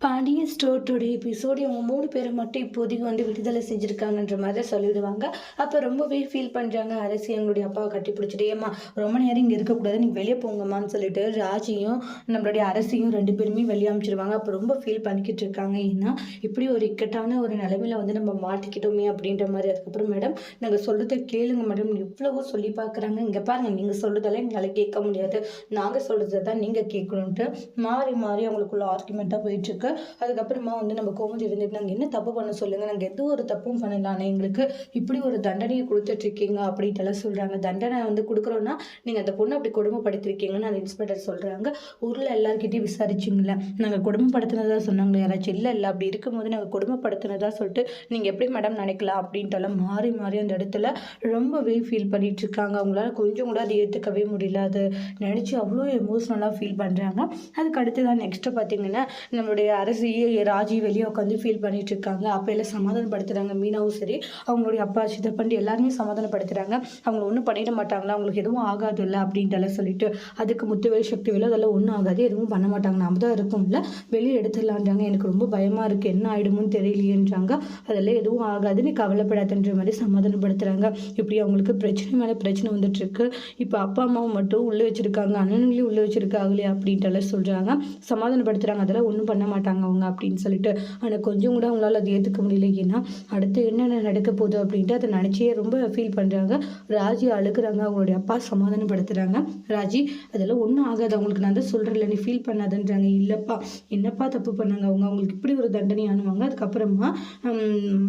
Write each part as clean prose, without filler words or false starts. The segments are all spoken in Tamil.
பாண்டியன் ஸ்டோரோட எபிசோட் இவங்க 3 பேரை மட்டும் இப்போதைக்கு விடுதலை செஞ்சுருக்காங்கன்ற மாதிரி சொல்லிடுவாங்க. அப்போ ரொம்பவே ஃபீல் பண்ணுறாங்க. அரசி எங்களுடைய அப்பாவை கட்டி பிடிச்சிட்டு, ஏம்மா ரொம்ப நேரம் இங்கே இருக்கக்கூடாது, நீங்கள் வெளியே போங்கம்மான்னு சொல்லிட்டு ராஜியும் நம்மளுடைய அரசியும் 2 பேருமே வெளியே அமைச்சிருவாங்க. அப்போ ரொம்ப ஃபீல் பண்ணிக்கிட்டு இருக்காங்க. ஏன்னா இப்படி ஒரு இக்கட்டான ஒரு நிலைமையில நம்ம மாட்டிக்கிட்டோமே அப்படின்ற மாதிரி. அதுக்கப்புறம் மேடம் நாங்கள் சொல்கிறத கேளுங்க மேடம், எவ்வளவோ சொல்லி பார்க்குறாங்க, இங்கே பாருங்கள் நீங்கள் சொல்கிறதெல்லாம் எங்களால் கேட்க முடியாது, நாங்கள் சொல்கிறத தான் நீங்கள் கேட்கணுன்ட்டு மாறி மாறி அவங்களுக்குள்ள ஆர்குமெண்ட்டாக போயிட்டுருக்கு. அதுக்கப்புறமா நம்ம கோமதி இருந்துட்டு, நாங்கள் என்ன தப்பு பண்ண சொல்லுங்க, நாங்கள் எந்த ஒரு தப்பும் பண்ணலானே, எங்களுக்கு இப்படி ஒரு தண்டனையை கொடுத்துட்டு இருக்கீங்க அப்படின்ட்டு எல்லாம் சொல்றாங்க. தண்டனை கொடுக்குறோன்னா நீங்க அந்த பொண்ணு அப்படி கொடுமைப்படுத்திருக்கீங்கன்னு அந்த இன்ஸ்பெக்டர் சொல்றாங்க. ஊர்ல எல்லார்கிட்டையும் விசாரிச்சிங்களே, நாங்கள் கொடுமைப்படுத்தினதா சொன்னாங்களே யாராச்சும்? இல்லை அப்படி இருக்கும்போது நாங்கள் கொடுமைப்படுத்தினதா சொல்லிட்டு நீங்க எப்படி மேடம் நினைக்கலாம் அப்படின்ட்டு எல்லாம் மாறி மாறி அந்த இடத்துல ரொம்பவே ஃபீல் பண்ணிட்டு இருக்காங்க. அவங்களால கொஞ்சம் கூட அதை ஏற்றுக்கவே முடியல. அது நினைச்சு அவ்வளோ எமோஷ்னலாக ஃபீல் பண்றாங்க. அதுக்கு அடுத்து தான் நெக்ஸ்ட் பார்த்தீங்கன்னா நம்மளுடைய அரசி ராஜி வெளியே உட்காந்து ஃபீல் பண்ணிட்டு இருக்காங்க. அப்போ எல்லாம் சமாதானப்படுத்துறாங்க. மீனாவும் சரி, அவங்களுடைய அப்பா சித்தப்பண்டி எல்லாருமே சமாதானப்படுத்துறாங்க. அவங்க ஒன்றும் பண்ணிட மாட்டாங்களா, அவங்களுக்கு எதுவும் ஆகாது இல்லை அப்படின்ட்டு சொல்லிட்டு, அதுக்கு முத்துவேல் சக்திவேல் அதெல்லாம் ஒன்றும் ஆகாது, எதுவும் பண்ண மாட்டாங்க, நாம தான் இருக்கும்ல, வெளியே எடுத்துடலான்றாங்க. எனக்கு ரொம்ப பயமா இருக்கு, என்ன ஆயிடுமோன்னு தெரியலையேன்றாங்க. அதெல்லாம் எதுவும் ஆகாது, நீ கவலைப்படாதுன்ற மாதிரி சமாதானப்படுத்துறாங்க. இப்படி அவங்களுக்கு பிரச்சனை மேலே பிரச்சனை வந்துட்டு இருக்கு. இப்போ அப்பா அம்மாவும் மட்டும் உள்ளே வச்சிருக்காங்க, அண்ணன்களையும் உள்ளே வச்சிருக்காங்களே அப்படின்ட்டு சொல்றாங்க. சமாதானப்படுத்துறாங்க, அதெல்லாம் ஒன்றும் பண்ண மாட்டாங்க அவங்க அப்படின்னு சொல்லிட்டு. ஆனால் கொஞ்சம் கூட அவங்களால அதை ஏற்றுக்க முடியல. ஏன்னா அடுத்து என்னென்ன நடக்க போகுது அப்படின்ட்டு அதை நினச்சியே ரொம்ப ஃபீல் பண்ணுறாங்க. ராஜி அழுகுறாங்க. அவங்களுடைய அப்பா சமாதானப்படுத்துகிறாங்க. ராஜி அதெல்லாம் ஒன்றும் ஆகாது, அவங்களுக்கு நான் தான் சொல்கிறேன்ல, நீ ஃபீல் பண்ணாதுன்றாங்க. இல்லைப்பா, என்னப்பா தப்பு பண்ணாங்க அவங்க, அவங்களுக்கு இப்படி ஒரு தண்டனை ஆனுவாங்க. அதுக்கப்புறமா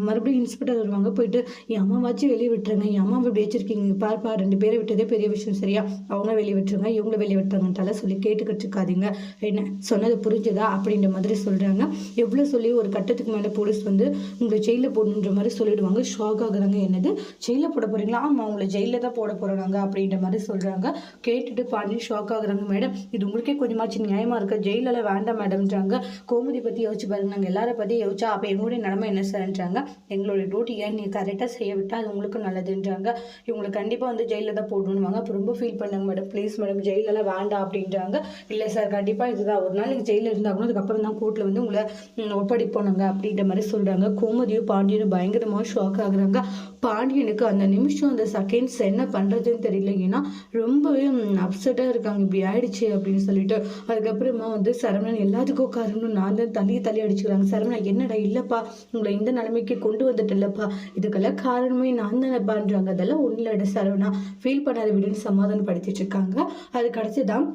மறுபடியும் இன்ஸ்பெக்டர் வருவாங்க. போயிட்டு என் அம்மாவாச்சும் வெளியே விட்டுருங்க, என் அம்மாவை இப்படி வச்சிருக்கீங்க பாருப்பா, 2 பேரை விட்டதே பெரிய விஷயம், சரியா? அவங்க வெளியே விட்டுருங்க, இவங்கள வெளியே விட்டுருங்கன்ட்டால சொல்லி கேட்டுக்கிட்டு இருக்காதீங்க, என்ன சொன்னது புரிஞ்சுதா அப்படின்ற மாதிரி சொல்கிறாங்க. எவ்வளோ சொல்லி ஒரு கட்டத்துக்கு மேலே போலீஸ் உங்களை ஜெயிலில் போடணுன்ற மாதிரி சொல்லிடுவாங்க. ஷாக் ஆகுறாங்க. என்னது ஜெயிலில் போட போகிறீங்களா? ஆமாம், உங்களை ஜெயிலில் தான் போட போகிறாங்க அப்படின்ற மாதிரி சொல்கிறாங்க. கேட்டுட்டு பாண்டி ஷாக் ஆகுறாங்க. மேடம் இது உங்களுக்கே கொஞ்சமாச்சு நியாயமாக இருக்குது, ஜெயிலெல்லாம் வேண்டாம் மேடம்ன்றாங்க. கோமதி பற்றி யோசிச்சு பாருங்க, நாங்கள் எல்லாரை பற்றி யோசிச்சா அப்போ எங்களுடைய நிலைமை என்ன சார்ன்றாங்க. எங்களுடைய டியூட்டியை நீ கரெக்டாக செய்ய விட்டால் அது உங்களுக்கு நல்லதுன்றாங்க. இவங்களை கண்டிப்பாக ஜெயிலில் தான் போடணுவாங்க. அப்போ ரொம்ப ஃபீல் பண்ணாங்க. மேடம் ப்ளீஸ் மேடம், ஜெயிலெல்லாம் வேண்டாம் அப்படின்றாங்க. இல்லை சார், கண்டிப்பாக இதுதான், ஒரு நாள் நீங்கள் ஜெயிலில் இருந்தாகணும், அதுக்கப்புறம் தான் கோர்ட்டில் உங்களை ஒப்படைப்போனாங்க அப்படின்ற மாதிரி சொல்கிறாங்க. கோமதியும் பாண்டியனும் பயங்கரமாக ஷாக் ஆகுறாங்க. பாண்டியனுக்கு அந்த நிமிஷம் அந்த செகண்ட்ஸ் என்ன பண்ணுறதுன்னு தெரியல. ஏன்னா ரொம்பவே அப்செட்டாக இருக்காங்க, இப்படி ஆயிடுச்சு அப்படின்னு சொல்லிட்டு. அதுக்கப்புறமா சரவணன் எல்லாத்துக்கும் காரணம் நான் தான், தள்ளி அடிச்சுக்கிறாங்க. சரவணன் என்னடா, இல்லைப்பா உங்களை இந்த நிலைமைக்கு கொண்டு வந்துட்டு இல்லைப்பா, இதுக்கெல்லாம் காரணமே நான் தானேப்பான்றாங்க. அதெல்லாம் ஒன்றும் இல்லை சரவணா, ஃபீல் பண்ணாத விடுன்னு சமாதானப்படுத்திட்டு இருக்காங்க. அது கடைசிதான்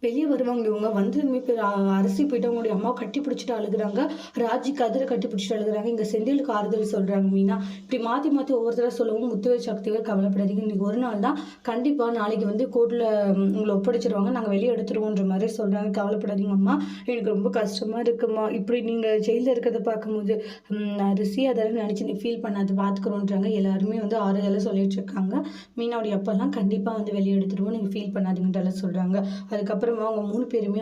வெளியே வருவாங்க. இவங்க வந்ததுமே பேர் அரசி போயிட்டு அவங்களுடைய அம்மா கட்டி பிடிச்சிட்டு அழுகுறாங்க. ராஜி கதிரை கட்டி பிடிச்சிட்டு அழுகுறாங்க. இங்கே செந்திலுக்கு ஆறுதல் சொல்கிறாங்க. மீனா இப்படி மாற்றி ஒவ்வொருத்தராக சொல்லவும் முத்துவேல் சக்திவேல் கவலைப்படாதீங்க, இன்னைக்கு ஒரு நாள் தான், கண்டிப்பாக நாளைக்கு கோர்ட்டில் உங்களை ஒப்படைச்சிருவாங்க, நாங்கள் வெளியே எடுத்துருவோன்ற மாதிரி சொல்கிறாங்க. கவலைப்படாதீங்க அம்மா, எனக்கு ரொம்ப கஷ்டமாக இருக்குமா, இப்படி நீங்கள் ஜெயிலில் இருக்கிறத பார்க்கும்போது அரிசி அதெல்லாம் நினச்சி நீ ஃபீல் பண்ணாது, பார்த்துக்கிறோன்றாங்க. எல்லாருமே ஆறுதலாக சொல்லிட்டு இருக்காங்க. மீனாவுடைய அப்பெல்லாம் கண்டிப்பாக வெளியே எடுத்துருவோம், நீங்கள் ஃபீல் பண்ணாதீங்கன்றெல்லாம் சொல்கிறாங்க. அதுக்கப்புறம் அவங்க 3 பேருமே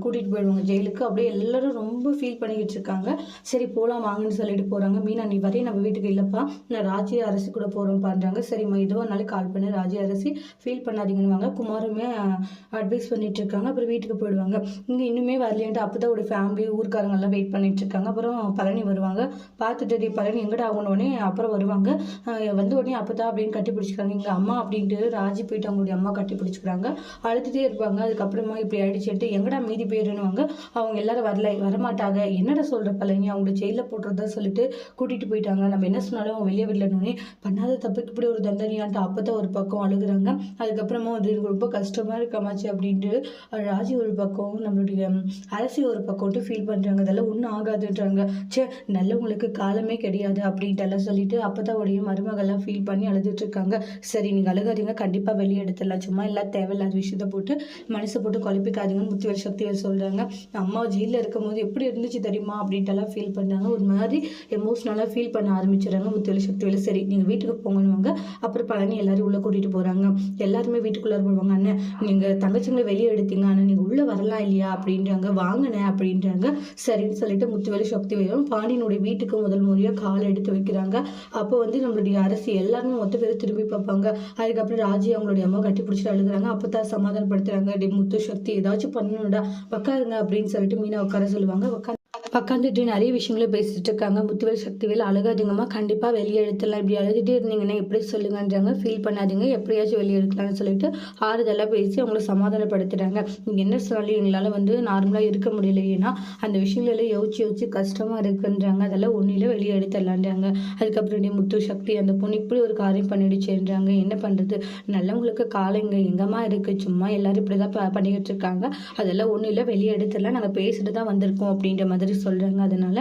கூட்டிட்டு போயிடுவாங்க ஜெயிலுக்கு. அப்படியே எல்லாரும் ரொம்ப ஃபீல் பண்ணிக்கிட்டு இருக்காங்க. சரி போலாம் வாங்கன்னு சொல்லிட்டு போறாங்க. மீனா நீ வரையும் நம்ம வீட்டுக்கு இல்லப்பா, நான் ராஜி அரசி கூட போறோம் பண்றாங்க. சரிம்மா எதுவானாலும் கால் பண்ணு, ராஜி அரசி ஃபீல் பண்ணாதீங்கன்னு குமாருமே அட்வைஸ் பண்ணிட்டு இருக்காங்க. அப்புறம் வீட்டுக்கு போயிடுவாங்க. இங்க இன்னுமே வரலையான்ட்டு அப்பதான் ஒரு ஃபேமிலி ஊர்க்காரங்க எல்லாம் வெயிட் பண்ணிட்டு இருக்காங்க. அப்புறம் பழனி வருவாங்க. பார்த்துட்டு பழனி எங்கடா ஆகணுன்னே அப்புறம் வருவாங்க. உடனே அப்பதான் அப்படின்னு கட்டி பிடிச்சிக்கிறாங்க. எங்க அம்மா அப்படின்ட்டு ராஜி போயிட்டு அவங்களுடைய அம்மா கட்டி பிடிச்சிக்கிறாங்க. அழுதுட்டே இருப்பாங்க. அதுக்கப்புறமா இப்படி ஆயிடுச்சுட்டு எங்கடா மீதி போயிடுவாங்க. அவங்க எல்லாரும் வரமாட்டாங்க. என்னடா சொல்ற பழனி, அவங்கள ஜெயிலில் போட்டுறதா சொல்லிட்டு கூட்டிட்டு போயிட்டாங்க, நம்ம என்ன சொன்னாலும் அவங்க வெளியே விடலன்னு, பண்ணாத தப்புக்கு இப்படி ஒரு தண்டனையான்ட்டு அப்பதான் ஒரு பக்கம் அழுகுறாங்க. அதுக்கப்புறமா ரொம்ப கஷ்டமா இருக்கமாச்சு அப்படின்ட்டு ராஜி ஒரு பக்கம், நம்மளுடைய அரசி ஒரு பக்கம் ஃபீல் பண்றாங்க. அதெல்லாம் ஒன்றும் ஆகாதுன்றாங்க. சே நல்லவங்களுக்கு காலமே கிடையாது அப்படின்ட்டு எல்லாம் சொல்லிட்டு அப்பதான் உடைய மருமகள்லாம் ஃபீல் பண்ணி அழுதுட்டு இருக்காங்க. சரி நீங்க அழுகாதீங்க, கண்டிப்பா வெளியே எடுத்துடலாம், சும்மா எல்லாம் தேவையில்லாத விஷயத்த போட்டு மனசை போட்டு குழப்பிக்காதீங்கன்னு முத்துவேல் சக்திவேல் சொல்றாங்க. அம்மா ஜெயிலில் இருக்கும் போது எப்படி இருந்துச்சு தெரியுமா அப்படின்ட்டு எல்லாம் ஃபீல் பண்ணாங்க. ஒரு மாதிரி எமோஷனலாக ஃபீல் பண்ண ஆரம்பிச்சிடறாங்க முத்துவேல் சக்திவேல். சரி நீங்க வீட்டுக்கு போங்கன்னு. அப்புறம் பழனி எல்லாரும் உள்ள கூட்டிட்டு போறாங்க. எல்லாருமே வீட்டுக்குள்ளார போடுவாங்க. அண்ணன் நீங்க தங்கச்சிங்களை வெளியே எடுத்தீங்க, ஆனால் நீங்க உள்ள வரலாம் இல்லையா அப்படின்றாங்க. வாங்கினேன் அப்படின்றாங்க. சரின்னு சொல்லிட்டு முத்துவேல் சக்திவேலும் பாண்டியனுடைய வீட்டுக்கு முதல் முறையாக காலை எடுத்து வைக்கிறாங்க. அப்போ நம்மளுடைய அரசி எல்லாருமே மொத்த பேர் திரும்பி பார்ப்பாங்க. அதுக்கப்புறம் ராஜி அவங்களுடைய அம்மா கட்டி பிடிச்சிட்டு அழுகுறாங்க. அப்பதான் சமாதானப்படுத்துறாங்க. முத்து சக்தி ஏதாச்சும் பண்ணணும்டா உட்காருங்க அப்படின்னு சொல்லிட்டு மீனா உட்கார சொல்லுவாங்க. உட்காந்துட்டு நிறைய விஷயங்கள பேசிட்டு இருக்காங்க. முத்துவேல் சக்திவேல் அழுகாதீங்கம்மா, கண்டிப்பாக வெளியே எடுத்துடலாம், இப்படி அழுதுகிட்டே இருந்தீங்கன்னா எப்படி சொல்லுங்கன்றாங்க. ஃபீல் பண்ணாதீங்க, எப்படியாச்சும் வெளியே எடுக்கலாம்னு சொல்லிட்டு ஆறுதலாக பேசி அவங்கள சமாதானப்படுத்துகிறாங்க. நீங்கள் என்ன சொன்னாலும் எங்களால் நார்மலாக இருக்க முடியல, ஏன்னா அந்த விஷயங்களெல்லாம் யோசிச்சு கஷ்டமாக இருக்குன்றாங்க. அதெல்லாம் ஒன்றில் வெளியே எடுத்துடலான்றாங்க. அதுக்கப்புறம் முத்து சக்தி அந்த பொண்ணு இப்படி ஒரு காரியம் பண்ணிடுச்சுன்றாங்க. என்ன பண்ணுறது, நல்லவங்களுக்கு காலம் எங்கம்மா இருக்குது, சும்மா எல்லாரும் இப்படி தான் பண்ணிக்கிட்டு இருக்காங்க, அதெல்லாம் ஒன்றும் இல்லை, வெளியே எடுத்துடலாம், நாங்கள் பேசிட்டு தான் வந்திருக்கோம் அப்படின்ற மாதிரி சொல்கிறாங்க. அதனால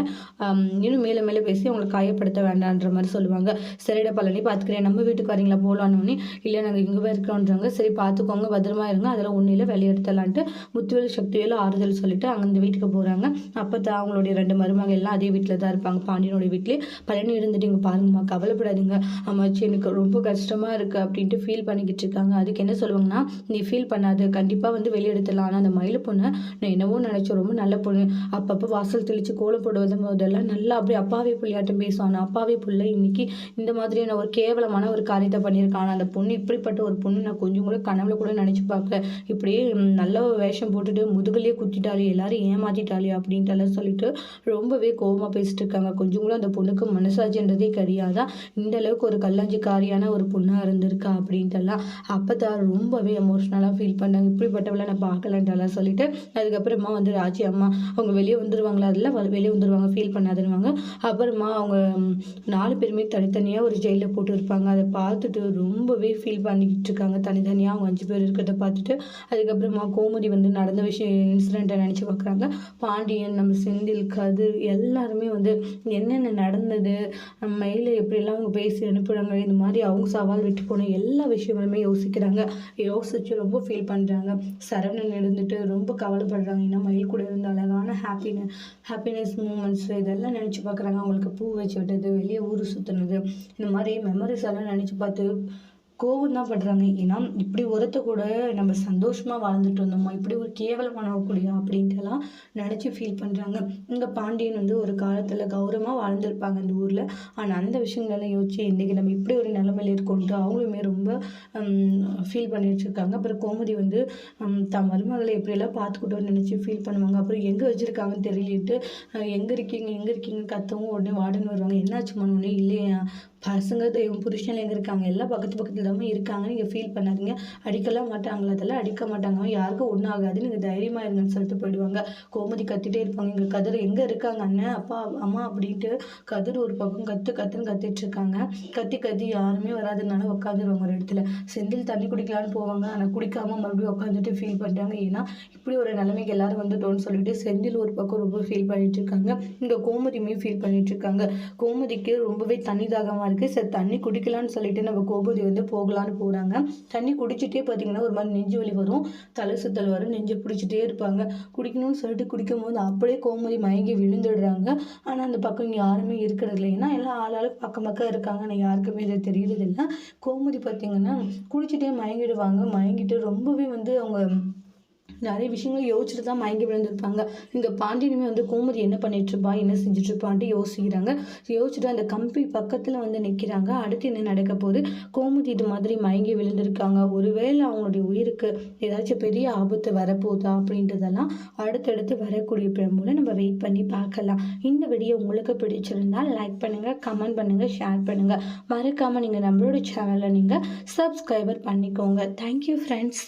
இன்னும் மேலே மேலே பேசி அவங்களை காயப்படுத்த வேண்டான்ற மாதிரி சொல்லுவாங்க. சரிடா பழனி பார்த்துக்கிறேன், நம்ம வீட்டுக்கு வரீங்களா போகலான்னு. இல்லை நாங்கள் இங்கே இருக்கோன்றாங்க. சரி பார்த்துக்கோங்க, பத்திரமா இருங்க, அதெல்லாம் ஒன்றும் இல்லை, வெளியெடுத்தலான்ட்டு முத்துவேல் சக்திவேல் ஆறுதல் சொல்லிட்டு அங்கே அந்த வீட்டுக்கு போகிறாங்க. அப்போ தான் அவங்களுடைய 2 மருமகள் எல்லாம் அதே வீட்டில் தான் இருப்பாங்க, பாண்டியனுடைய வீட்டிலே. பழனி இருந்துட்டு இங்கே பாருங்கம்மா, கவலைப்படாதீங்க அம்மாச்சி, எனக்கு ரொம்ப கஷ்டமாக இருக்குது அப்படின்ட்டு ஃபீல் பண்ணிக்கிட்டு இருக்காங்க. அதுக்கு என்ன சொல்லுவாங்கன்னா, நீ ஃபீல் பண்ணாது, கண்டிப்பாக வெளியெடுத்துடலாம். ஆனால் அந்த மயில பொண்ணு நான் என்னவோ நினச்சேன், ரொம்ப நல்ல பொண்ணு, அப்பப்போ வாசல் தெளித்து கோலம் போடுவது போதெல்லாம் நல்லா அப்படியே அப்பாவே புள்ளியாட்டம் பேசுவான். அப்பாவே புள்ள இன்னைக்கு இந்த மாதிரியான ஒரு கேவலமான ஒரு காரியத்தை பண்ணியிருக்கான். அந்த பொண்ணு இப்படிப்பட்ட ஒரு பொண்ணு நான் கொஞ்சம் கூட கனவுல கூட நினச்சி பார்க்கல, இப்படியே நல்ல வேஷம் போட்டுட்டு முதுகுலேயே குத்திட்டாலே, எல்லாரும் ஏமாத்திட்டாலே அப்படின்ட்டு சொல்லிட்டு ரொம்பவே கோபமாக பேசிட்டு இருக்காங்க. கொஞ்சம் கூட அந்த பொண்ணுக்கு மனசாட்சின்றதே கிடையாதா, இந்த அளவுக்கு ஒரு கல்லாஞ்சிக்காரியான ஒரு பொண்ணாக இருந்திருக்கா அப்படின்ட்டுலாம். அப்போ தான் ரொம்பவே எமோஷ்னலாக ஃபீல் பண்ணாங்க. இப்படிப்பட்டவளை நான் பார்க்கலன்ட்டெல்லாம் சொல்லிட்டு அதுக்கப்புறமா ராஜி அம்மா அவங்க வெளியே வந்துடுவாங்களா, அதெல்லாம் வெளியே வந்துடுவாங்க, ஃபீல் பண்ணாதுன்னுவாங்க. அப்புறமா அவங்க 4 பேருமே தனித்தனியாக ஒரு ஜெயிலில் போட்டு இருப்பாங்க. அதை பார்த்துட்டு ரொம்பவே ஃபீல் பண்ணிக்கிட்டு இருக்காங்க. தனித்தனியாக அவங்க 5 பேர் இருக்கிறத பார்த்துட்டு அதுக்கப்புறமா கோமதி நடந்த விஷயம் இன்சிடெண்ட்டை நினச்சி பார்க்குறாங்க. பாண்டியன், நம்ம செந்தில், கதிர் எல்லாருமே என்னென்ன நடந்தது, மெயிலில் எப்படிலாம் அவங்க பேசி அனுப்புகிறாங்க, இந்த மாதிரி அவங்க சவால் விட்டு போன எல்லா விஷயங்களுமே யோசிக்கிறாங்க. யோசிச்சு ரொம்ப ஃபீல் பண்ணுறாங்க. சரவணன் இருந்துட்டு ரொம்ப கவலைப்படுறாங்க. ஏன்னா மயில் கூட இருந்த அழகான ஹாப்பினஸ் மூமெண்ட்ஸ் இதெல்லாம் நினச்சி பார்க்குறாங்க. அவங்களுக்கு பூ வச்சு விட்டது, வெளியே ஊர் சுற்றுனது, இந்த மாதிரி மெமரிஸ் எல்லாம் நினச்சி பார்த்து கோவம் தான் படுறாங்க. ஏன்னா இப்படி ஒருத்த கூட நம்ம சந்தோஷமாக வாழ்ந்துட்டு இருந்தோமா, இப்படி ஒரு கேவலமானவக்கூடியா அப்படின்ட்டுலாம் நினச்சி ஃபீல் பண்ணுறாங்க. இங்கே பாண்டியன் ஒரு காலத்தில் கௌரவமாக வாழ்ந்துருப்பாங்க அந்த ஊரில். ஆனால் அந்த விஷயங்களெல்லாம் யோசிச்சு இன்றைக்கி நம்ம இப்படி ஒரு நிலைமையில் இருக்கோன்ட்டு அவங்களுமே ரொம்ப ஃபீல் பண்ணிட்டு இருக்காங்க. அப்புறம் கோமதி தம் மருமகளை எப்படியெல்லாம் பார்த்துக்கிட்டோன்னு நினச்சி ஃபீல் பண்ணுவாங்க. அப்புறம் எங்கே வச்சுருக்காங்கன்னு தெரியலிட்டு எங்கே இருக்கீங்க கத்தவும் உடனே வார்டன் வருவாங்க. என்னாச்சு மனோனே, இல்லையா பசங்க இவன் புருஷன் எங்கே இருக்காங்க, எல்லாம் பக்கத்தில் தான் இருக்காங்க, நீங்கள் ஃபீல் பண்ணாதீங்க, அடிக்கலாம் மாட்டாங்களா, அதெல்லாம் அடிக்க மாட்டாங்க, யாருக்கும் ஒன்றும் ஆகாது, நீங்கள் தைரியமாக இருங்கன்னு சொல்லிட்டு போயிடுவாங்க. கோமதி கத்திட்டே இருப்பாங்க, இங்கே கதிர் எங்கே இருக்காங்க அண்ணன் அப்பா அம்மா அப்படின்ட்டு. கதிர் ஒரு பக்கம் கத்துன்னு கத்திட்டு இருக்காங்க. கத்தி யாருமே வராதுனால உட்காந்துருவாங்க ஒரு இடத்துல. செந்தில் தண்ணி குடிக்கலான்னு போவாங்க, ஆனால் குடிக்காமல் மறுபடியும் உட்காந்துட்டு ஃபீல் பண்ணுறாங்க. ஏன்னா இப்படி ஒரு நிலைமைக்கு எல்லாரும் வந்துட்டோன்னு சொல்லிட்டு செந்தில் ஒரு பக்கம் ரொம்ப ஃபீல் பண்ணிட்டு இருக்காங்க. இங்கே கோமதியுமே ஃபீல் பண்ணிட்டு இருக்காங்க. கோமதிக்கு ரொம்பவே தண்ணி தாகமாக இருக்குது. சரி தண்ணி குடிக்கலான்னு சொல்லிட்டு நம்ம கோமதி போகலான்னு போகிறாங்க. தண்ணி குடிச்சிட்டே பார்த்தீங்கன்னா ஒரு மாதிரி நெஞ்சு வலி வரும், தலை சுத்தல் வரும், நெஞ்சு பிடிச்சிட்டே இருப்பாங்க. குடிக்கணும்னு சொல்லிட்டு குடிக்கும் போது அப்படியே கோமதி மயங்கி விழுந்துடுறாங்க. ஆனால் அந்த பக்கம் இங்கே யாருமே இருக்கிறது இல்லை, ஏன்னா எல்லாம் ஆளாளுக்கு பக்கம் இருக்காங்க. ஆனால் யாருக்குமே இது தெரியறது இல்லை. கோமதி பார்த்தீங்கன்னா குடிச்சிட்டே மயங்கிடுவாங்க. மயங்கிட்டு ரொம்பவே அவங்க நிறைய விஷயங்கள் யோசிச்சுட்டு தான் மயங்கி விழுந்திருப்பாங்க. இங்கே பாண்டியனுமே கோமதி என்ன பண்ணிட்டுருப்பா, என்ன செஞ்சுட்ருப்பான்ட்டு யோசிக்கிறாங்க. யோசிச்சுட்டு அந்த கம்பி பக்கத்தில் நிற்கிறாங்க. அடுத்து என்ன நடக்க போகுது, கோமதி இது மாதிரி மயங்கி விழுந்திருக்காங்க, ஒருவேளை அவங்களுடைய உயிருக்கு ஏதாச்சும் பெரிய ஆபத்து வரப்போகுதா அப்படின்றதெல்லாம் அடுத்தடுத்து வரக்கூடிய பிரமூலம் நம்ம வெயிட் பண்ணி பார்க்கலாம். இந்த வீடியோ உங்களுக்கு பிடிச்சிருந்தால் லைக் பண்ணுங்கள், கமெண்ட் பண்ணுங்கள், ஷேர் பண்ணுங்கள். மறக்காமல் நீங்கள் நம்மளோட சேனலை நீங்கள் சப்ஸ்கிரைபர் பண்ணிக்கோங்க. Thank you friends.